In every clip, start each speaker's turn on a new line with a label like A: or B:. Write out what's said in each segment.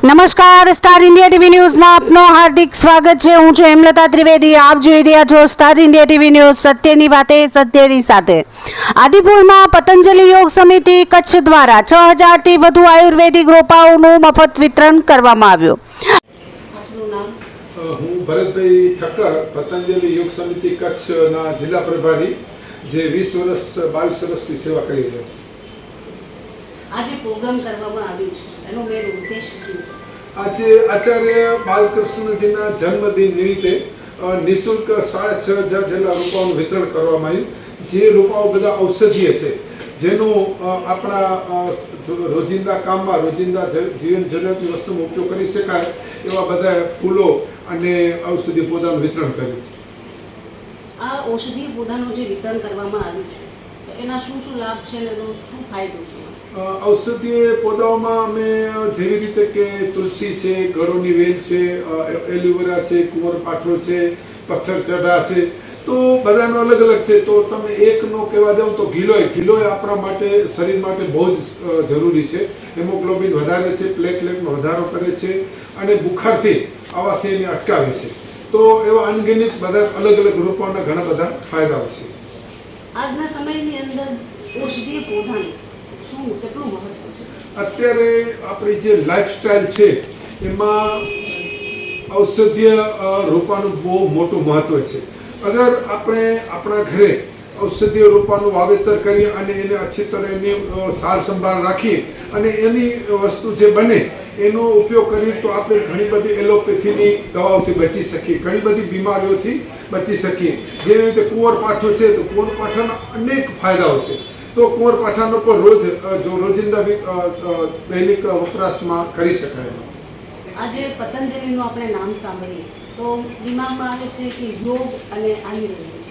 A: નમસ્કાર, star India TV ન્યૂઝમાં આપનો હાર્દિક સ્વાગત છે। હું છું હેમલતા ત્રિવેદી। આપ જોઈ રહ્યા છો સ્ટાર ઇન્ડિયા ટીવી ન્યૂઝ, સત્યની વાતે સત્યની સાથે। આદિપુરમાં પતંજલિ યોગ સમિતિ કચ્છ દ્વારા 6000 થી વધુ આયુર્વેદિક રોપાઓનું મફત વિતરણ કરવામાં આવ્યું।
B: હું ભરતભાઈ ઠક્કર, પતંજલિ યોગ સમિતિ કચ્છના જિલ્લા પ્રભારી, જે 20 વર્ષ 22 વર્ષથી સેવા કરી રહ્યા છે।
C: આજે પ્રોગ્રામ કરવામાં આવ્યું છે, એનો મેન ઉદ્દેશ શું છે?
B: આજે આચાર્ય બાલકૃષ્ણજીના જન્મદિન નિમિત્તે નિઃશુલ્ક 6500 જેટલા રોપાઓનું વિતરણ કરવામાં આવ્યું। જે રોપાઓ બધા ઔષધીય છે, જેનું આપણા રોજિંદા કામમાં, રોજિંદા જીવન જરૂરિયાતની વસ્તુમાં ઉપયોગ કરી શકાય એવા બધા ફૂલો અને ઔષધીય પૌધાનું વિતરણ કર્યું।
C: આ ઔષધીય પૌધાનું જે વિતરણ કરવામાં આવ્યું છે, તો એના શું શું લાભ છે અને એનો શું ફાયદો છે?
B: ઔષધીય પૌધાઓમાં અમે જેવી રીતે કે તુલસી છે, ગળોની વેલ છે, એલોવેરા છે, કુંવરપાઠો છે, પથ્થર ચઢા છે, તો બધાનો અલગ અલગ છે। તો તમે એકનો કહેવા જાઓ તો ગિલોય આપણા માટે, શરીર માટે બહુ જ જરૂરી છે। હિમોગ્લોબિન વધારે છે, પ્લેટલેટનો વધારો કરે છે અને બુખારથી આવાથી એને અટકાવે છે। તો એવા અનગિનિત બધા અલગ અલગ રોપાઓના ઘણા બધા ફાયદાઓ છે।
C: આજના સમયની અંદર ઔષધીય પૌધાનું શું કેટલું મહત્વ છે?
B: અત્યારે આપણી જે લાઈફસ્ટાઈલ છે એમાં ઔષધીય રોપાનું બહુ મોટું મહત્વ છે। અગર આપણે આપણા ઘરે ઔષધીય રોપાનું વાવેતર કરીએ અને એને અચ્છી તરહ એની સાર સંભાળ રાખીએ અને એની વસ્તુ જે બને એનો ઉપયોગ કરીએ તો આપણે ઘણી બધી એલોપેથીની દવાઓથી બચી શકીએ, ઘણી બધી બીમારીઓથી બચી શકીએ। જેવી રીતે કુંવરપાઠો છે, તો કુંવરપાઠાના અનેક ફાયદાઓ છે। તો કુંવરપાઠાનો પણ રોજિંદા દૈનિક વપરાશમાં કરી શકાય।
C: આજે પતંજલિનું આપણે નામ સાંભળીએ તો દિમાગમાં આવે છે કે યોગ અને આયુર્વેદ,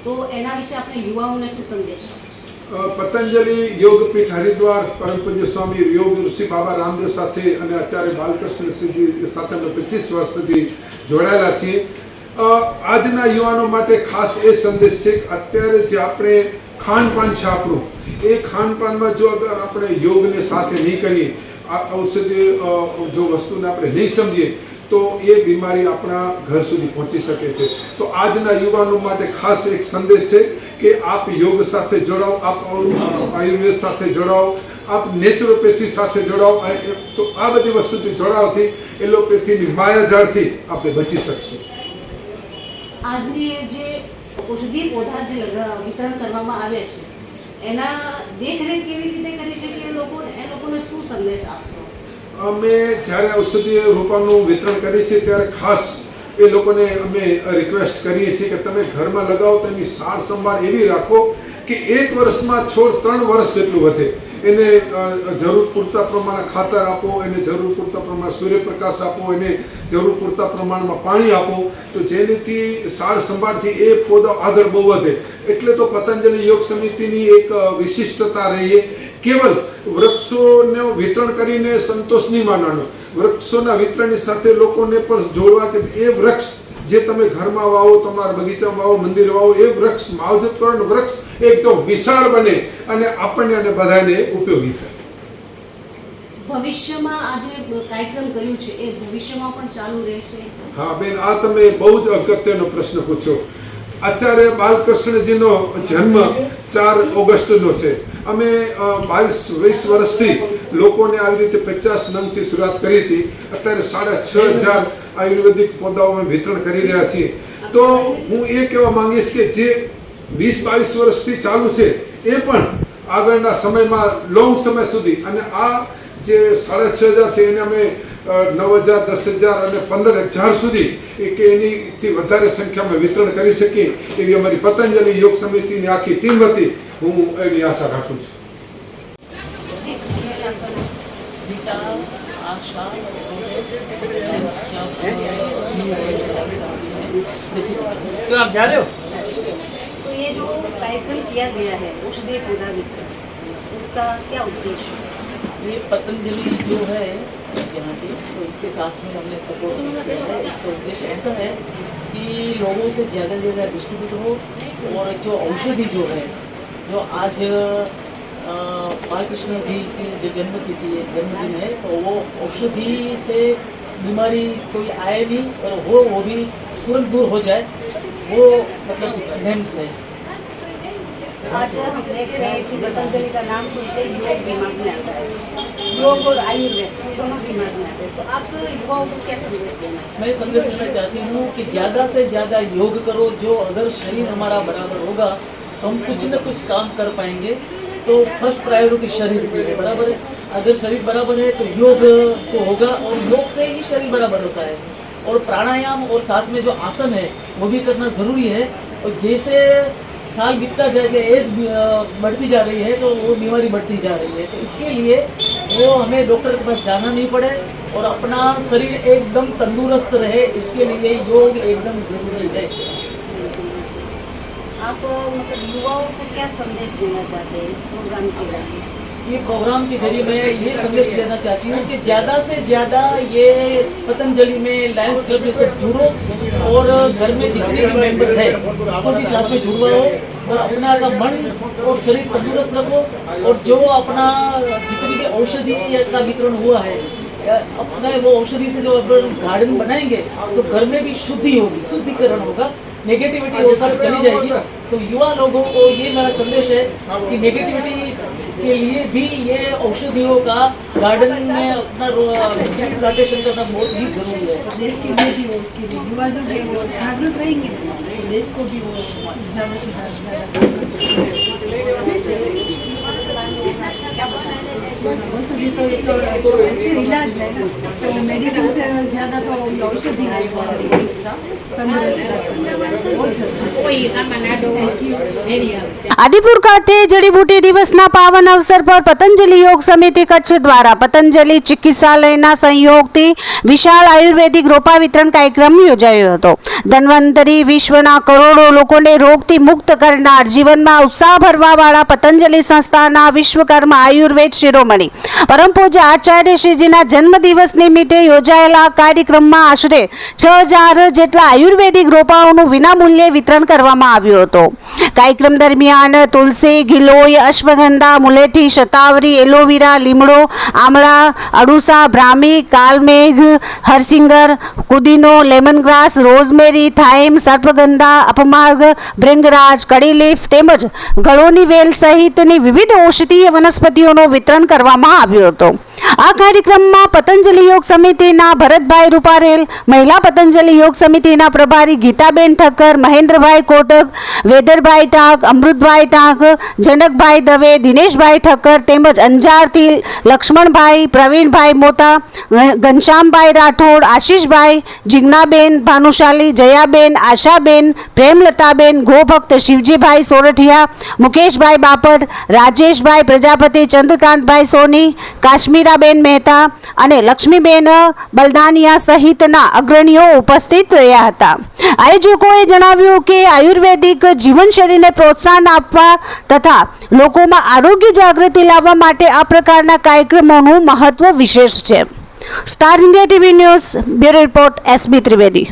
C: તો એના વિશે આપણે યુવાઓને શું સંદેશ આપશો?
B: પતંજલિ યોગપીઠ હરિદ્વાર પરમ પૂજ્ય સ્વામી યોગ ઋષિ બાબા રામદેવ સાથે અને આચાર્ય બાલકૃષ્ણ સાથે અમે 25 વર્ષ સુધી જોડાયેલા છીએ। આજના યુવાનો માટે ખાસ એ સંદેશ છે કે અત્યારે જે આપણે ખાનપાન છે આપણું, એ ખાનપાનમાં જો અગર આપણે યોગને સાથે નહીં કરીએ, આ ઔષધીય જો વસ્તુને આપણે નહીં સમજીએ તો એ બીમારી આપણા ઘર સુધી પહોંચી શકે છે। તો આજના યુવાનો માટે ખાસ એક સંદેશ છે કે આપ યોગ સાથે જોડાઓ, આપ આયુર્વેદ સાથે જોડાઓ, આપ નેચરોપેથી સાથે જોડાઓ। તો આ બધી વસ્તુથી જોડાવાથી એલોપેથીની માયાજાળથી આપણે બચી શકશું।
C: આજની જે ઔષધીય પૌધા જે વિતરણ કરવામાં આવે છે, એના દેખરેખ કેવી રીતે કરી શકીએ એ લોકોને શું સંદેશ આપશો?
B: અમે જ્યારે ઔષધીય રોપાનું વિતરણ કરીએ છીએ ત્યારે ખાસ એ લોકોને અમે રિક્વેસ્ટ કરીએ છીએ કે તમે ઘરમાં લગાવો તો એની સાર સંભાળ એવી રાખો કે 1 વર્ષમાં છોડ 3 વર્ષ જેટલું વધે। એને જરૂર પૂરતા પ્રમાણે ખાતર આપો, એને જરૂર પૂરતા પ્રમાણે સૂર્યપ્રકાશ આપો, એને જરૂર પૂરતા પ્રમાણમાં પાણી આપો, તો જેનાથી સાર સંભાળથી એ પૌધા આગળ બહુ વધે। એટલે તો પતંજલિ યોગ સમિતિની એક વિશિષ્ટતા રહીએ, કેવલ વૃક્ષોને વિતરણ કરીને સંતોષ નહીં માનવાનો, વૃક્ષોના વિતરણની સાથે લોકોને પણ જોડવા કે એ વૃક્ષ જે તમે ઘરમાં વાવો, તમારા બગીચામાં વાવો, મંદિરે વાવો, એ વૃક્ષ માવજત કરો ને વૃક્ષ એકદમ વિશાળ બને અને આપણને અને બધાને ઉપયોગી થાય।
C: ભવિષ્યમાં આ જે કાર્યક્રમ કર્યું છે એ ભવિષ્યમાં પણ ચાલુ રહેશે?
B: હા બેન, આ તમે બહુ જ અગત્યનો પ્રશ્ન પૂછ્યો। આચાર્ય બાલકૃષ્ણજીનો જન્મ 4 ઓગસ્ટનો છે। અમે 22-20 વર્ષથી લોકોને આવી રીતે 50 નંગથી શરૂઆત કરી હતી। અત્યારે 6500 આયુર્વેદિક પૌધાઓ અમે વિતરણ કરી રહ્યા છીએ। તો હું એ કહેવા માંગીશ કે જે 20-22 વર્ષથી ચાલુ છે એ પણ આગળના સમયમાં લોંગ સમય સુધી, અને આ જે 6500 છે એને અમે 9000, 10000 અને 15000 સુધી કે એનીથી વધારે સંખ્યામાં વિતરણ કરી શકીએ એવી અમારી પતંજલિ યોગ સમિતિની આખી ટીમ હતી। હું એવી આશા રાખું છું।
D: तो आप जा रहे हो?
C: तो ये जो कार्यक्रम किया गया है औषधीय पौधा वितरण, उसका क्या उद्देश्य है?
D: ये पतंजलि जो है यहाँ की, तो इसके साथ में हमने सपोर्ट किया है। इसका उद्देश्य ऐसा है कि लोगों से ज़्यादा से ज़्यादा डिस्ट्रीब्यूट हो, और जो औषधि जो है, जो आज बालकृष्ण जी की जो जन्मदिन है, तो वो औषधि से बीमारी कोई आए नहीं और वो भी तुरंत दूर हो जाए, वो मतलब नेम्स है।
C: आज हम देख रहे हैं कि पतंजलि का नाम सुनते ही योग दिमाग में आता है, योग और आयुर्वेद दोनों दिमाग में आते हैं। तो आप युवाओं को क्या संदेश देना है?
D: मैं संदेश देना चाहती हूँ कि ज़्यादा से ज़्यादा योग करो। जो अगर शरीर हमारा बराबर होगा तो हम कुछ न कुछ काम कर पाएंगे। तो फर्स्ट प्रायोरिटी शरीर की है, बराबर है। अगर शरीर बराबर है तो योग तो होगा, और योग से ही शरीर बराबर होता है। और प्राणायाम और साथ में जो आसन है वो भी करना ज़रूरी है। और जैसे साल बीतता जाए, एज बढ़ती जा रही है, तो वो बीमारी बढ़ती जा रही है। तो इसके लिए वो हमें डॉक्टर के पास जाना नहीं पड़े और अपना शरीर एकदम तंदुरुस्त रहे, इसके लिए योग एकदम ज़रूरी है।
C: आप मतलब युवाओं को क्या संदेश देना चाहते हैं इस प्रोग्राम के जरिए?
D: ये प्रोग्राम के जरिए मैं ये संदेश देना चाहती हूँ कि ज़्यादा से ज़्यादा ये पतंजलि में लायंस क्लब में सब जुड़ो, और घर में जितने भी मेंबर है उसको भी साथ में जुड़वाओ, और अपना का मन और शरीर तंदुरुस्त रखो। और जो अपना जितनी भी औषधि का वितरण हुआ है, अपना वो औषधि से जो गार्डन बनाएंगे तो घर में भी शुद्धि होगी, शुद्धिकरण होगा, नेगेटिविटी वो सब चली जाएगी। तो युवा लोगों को ये मेरा संदेश है कि नेगेटिविटी के लिए भी ये औषधियों का गार्डन में अपना प्लांटेशन करना बहुत ही जरूरी है।
E: देश के लिए भी वो, उसके लिए युवा जो है वो जागरूक रहेंगे तो देश को भी वो ज़्यादा से ज़्यादा औषधि तो एक अक्सर इलाज है ना, तो मेडिसिन से ज़्यादा तो औषधि है तंदुरुस्त रख सकते हैं, बहुत ज़रूरी।
A: આદિપુર ખાતે જડીબુટી દિવસના પાવન અવસર પર પતંજલિ યોગ સમિતિ કચ્છ દ્વારા પતંજલિ ચિકિત્સાલયના સહયોગથી વિશાળ આયુર્વેદિક રોપા વિતરણ કાર્યક્રમ યોજાયો હતો। ધન્વંતરી વિશ્વના કરોડો લોકોને રોગથી મુક્ત કરનાર, જીવનમાં ઉત્સાહ ભરવાવાળા પતંજલિ સંસ્થાના વિશ્વકર્મા આયુર્વેદ શિરોમણી પરમ પૂજ્ય આચાર્ય શ્રીજીના જન્મદિવસ નિમિત્તે યોજાયેલા કાર્યક્રમમાં આશરે 6000 જેટલા આયુર્વેદિક રોપાઓનું વિનામૂલ્યે વિતરણ કરવામાં આવ્યું હતું। કાર્યક્રમ દરમિયાન तुलसी, गिलोय, अश्वगंधा, मुलेठी, शतावरी, एलोवेरा, लीमड़ो, आमला, अड़ूसा, ब्राह्मी, कालमेघ, हरसिंगर, पुदीनो, लेमन ग्रास, रोजमेरी, थाइम, सर्पगंधा, अपमार्ग, भृंगराज, कड़ी लीफ તેમજ ગળોની વેલ સહિતની વિવિધ ઔષધીય વનસ્પતિઓનું વિતરણ કરવામાં આવ્યું હતું। આ કાર્યક્રમમાં પતંજલિ યોગ સમિતિના ભરતભાઈ રૂપારેલ, મહિલા પતંજલિ યોગ સમિતિના પ્રભારી ગીતાબેન ઠક્કર, મહેન્દ્રભાઈ કોટક, વેદરભાઈ ટાંક, અમૃતભાઈ ટાંક, જનકભાઈ દવે, દિનેશભાઈ ઠક્કર તેમજ અંજારથી લક્ષ્મણભાઈ, પ્રવીણભાઈ મોતા, ઘનશ્યામભાઈ રાઠોડ, આશીષભાઈ, જીજ્ઞાબેન ભાનુશાલી, જયાબેન, આશાબેન, પ્રેમલતાબેન, ગોભક્ત શિવજીભાઈ સોરઠિયા, મુકેશભાઈ બાપટ, રાજેશભાઈ પ્રજાપતિ, ચંદ્રકાંતભાઈ સોની, કાશ્મીરાબેન મહેતા અને લક્ષ્મીબેન બલદાનિયા સહિતના અગ્રણીઓ ઉપસ્થિત રહ્યા હતા। આયોજકોએ જણાવ્યું કે આયુર્વેદિક જીવનશૈલીને પ્રોત્સાહન આપવા તથા લોકોમાં આરોગ્ય જાગૃતિ લાવવા માટે આ પ્રકારના કાર્યક્રમોનું મહત્વ વિશેષ છે। Star India TV news bureau report SB Trivedi.